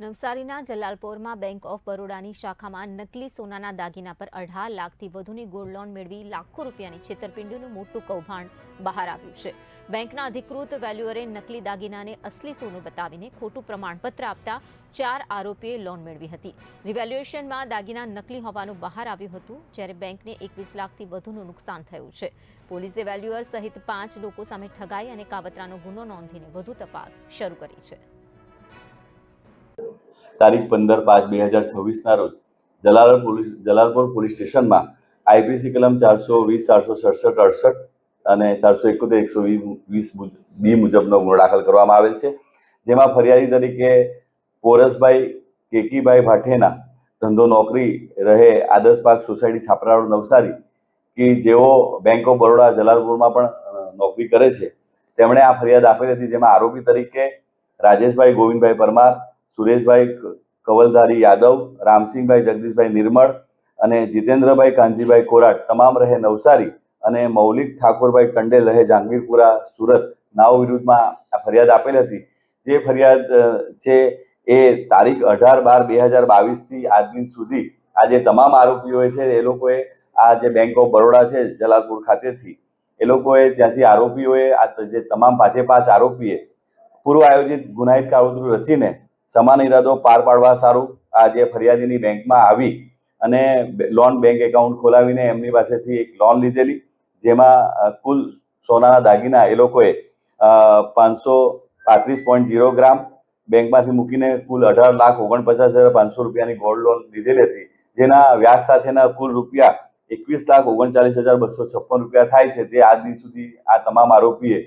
નવસારીના જલાલપોરમાં bank of બરોડાની શાખામાં નકલી સોનાના દાગીના પર 18 લાખથી વધુની ગોલ્ડ લોન મેળવી લાખો રૂપિયાની છેતરપિંડીનું મોટું કૌભાંડ બહાર આવ્યું છે। બેંકના અધિકૃત વેલ્યુઅરે નકલી દાગીનાને અસલી સોનું બતાવીને ખોટું પ્રમાણપત્ર આપતા 4 આરોપીએ લોન મેળવી હતી। રિવેલ્યુએશનમાં દાગીના નકલી હોવાનું બહાર આવ્યું હતું, જ્યારે બેંકને 21 લાખથી વધુનું નુકસાન થયું છે। પોલીસે વેલ્યુઅર સહિત 5 લોકો સામે ઠગાઈ અને કાવતરાનો ગુનો નોંધીને વધુ તપાસ શરૂ કરી છે। તારીખ 15/5/2026 રોજ જલાલપોર પોલીસ સ્ટેશનમાં આઈપીસી કલમ 420, 467, 68 અને 471, 120 બી મુજબનો ગુનો દાખલ કરવામાં આવેલ છે, જેમાં ફરિયાદી તરીકે પોરસભાઈ કેકીભાઈ ભાઠેના ધંધો નોકરી રહે આદર્શ પાર્ક સોસાયટી છાપરા રોડ નવસારી કે જેઓ બેંક ઓફ બરોડા જલાલપોરમાં પણ નોકરી કરે છે, તેમણે આ ફરિયાદ આપેલી હતી, જેમાં આરોપી તરીકે રાજેશભાઈ ગોવિંદભાઈ પરમાર, સુરેશભાઈ કવલધારી યાદવ, રામસિંહભાઈ જગદીશભાઈ નિર્મળ અને જીતેન્દ્રભાઈ કાનજીભાઈ કોરાટ તમામ રહે નવસારી અને મૌલિક ઠાકોરભાઈ ટંડેલ રહે જહાંગીરપુરા સુરત નાઓ વિરુદ્ધમાં આ ફરિયાદ આપેલ હતી। જે ફરિયાદ છે એ તારીખ 18/12/2022થી આજ દિન સુધી આ જે તમામ આરોપીઓ છે એ લોકોએ આ જે બેંક ઓફ બરોડા છે જલાલપુર ખાતેથી એ લોકોએ ત્યાંથી આરોપીઓએ આ જે તમામ 5 આરોપીએ પૂર્વ આયોજિત ગુનાહિત કાવતરું રચીને સમાન ઇરાદો પાર પાડવા સારું આ જે ફરિયાદીની બેંકમાં આવી અને લોન બેંક એકાઉન્ટ ખોલાવીને એમની પાસેથી એક લોન લીધેલી, જેમાં કુલ સોનાના દાગીના એ લોકોએ 535.0 ગ્રામ બેંકમાંથી મૂકીને કુલ 18,49,500 રૂપિયાની ગોલ્ડ લોન લીધેલી હતી, જેના વ્યાજ સાથેના કુલ રૂપિયા 21,39,256 રૂપિયા થાય છે। તે આજ દિન સુધી આ તમામ આરોપીએ